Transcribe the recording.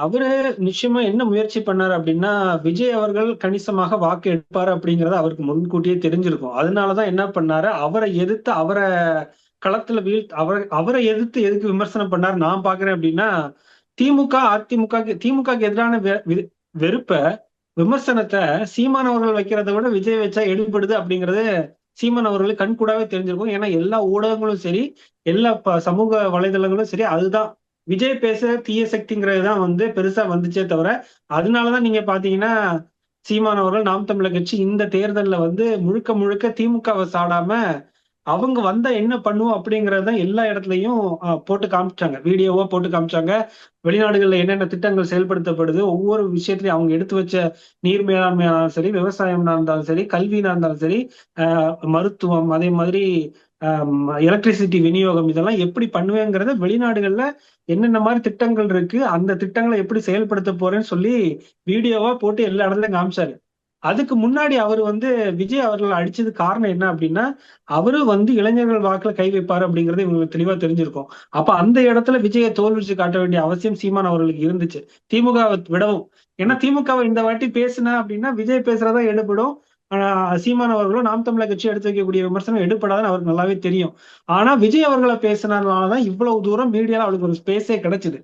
அவரு நிச்சயமா என்ன முயற்சி பண்ணாரு அப்படின்னா, விஜய் அவர்கள் கணிசமாக வாக்கு எடுப்பாரு அப்படிங்கிறது அவருக்கு முன்கூட்டியே தெரிஞ்சிருக்கும். அதனாலதான் என்ன பண்ணாரு, அவர எதிர்த்து களத்துல அவர எதிர்த்து எதுக்கு விமர்சனம் பண்ணாரு நான் பார்க்கிறேன் அப்படின்னா, திமுகக்கு எதிரான வெறுப்ப, விமர்சனத்த சீமான் அவர்கள் வைக்கிறத விட விஜய் வச்சா எடுபடுது அப்படிங்கிறது சீமான் அவர்களுக்கு கண்கூடாவே தெரிஞ்சிருக்கும். ஏன்னா எல்லா ஊடகங்களும் சரி, எல்லா சமூக வலைதளங்களும் சரி, அதுதான் விஜய் பேசுற தீய சக்திங்கிறது தான் பெருசா வந்துச்சே தவிர, அதனாலதான் நீங்க பாத்தீங்கன்னா, சீமான் அவர்கள், நாம் தமிழர் கட்சி இந்த தேர்தல்ல முழுக்க முழுக்க திமுகவ சாடாம, அவங்க வந்தா என்ன பண்ணுவோம் அப்படிங்கிறத எல்லா இடத்துலயும் போட்டு காமிச்சாங்க. வீடியோவா போட்டு காமிச்சாங்க. வெளிநாடுகள்ல என்னென்ன திட்டங்கள் செயல்படுத்தப்படுது, ஒவ்வொரு விஷயத்திலயும் அவங்க எடுத்து வச்ச நீர் மேலாண்மையா இருந்தாலும் சரி, விவசாயம்னா இருந்தாலும் சரி, கல்வினா இருந்தாலும் சரி, மருத்துவம், அதே மாதிரி எலக்ட்ரிசிட்டி விநியோகம் இதெல்லாம் எப்படி பண்ணுவேங்கிறத வெளிநாடுகள்ல என்னென்ன மாதிரி திட்டங்கள் இருக்கு, அந்த திட்டங்களை எப்படி செயல்படுத்த போறேன்னு சொல்லி வீடியோவா போட்டு எல்லா இடத்துலயும் காமிச்சாரு. அதுக்கு முன்னாடி அவரு விஜய் அவர்கள் அடிச்சதுக்கு காரணம் என்ன அப்படின்னா, அவரு இளைஞர்கள் வாக்குல கை வைப்பாரு அப்படிங்கிறது இவங்களுக்கு தெளிவா தெரிஞ்சிருக்கும். அப்ப அந்த இடத்துல விஜய தோல்விச்சு காட்ட வேண்டிய அவசியம் சீமான் அவர்களுக்கு இருந்துச்சு. திமுகவை விடவும். ஏன்னா திமுகவை இந்த வாட்டி பேசுன அப்படின்னா, விஜய் பேசுறதா எடுபடும். சீமான் அவர்களும் நாம் தமிழர் கட்சி எடுத்து வைக்கக்கூடிய விமர்சனம் எடுபடாதுன்னு அவருக்கு நல்லாவே தெரியும். ஆனா விஜய் அவர்கள பேசுனதுனாலதான் இவ்வளவு தூரம் மீடியால அவளுக்கு ஒரு ஸ்பேஸே கிடைச்சது.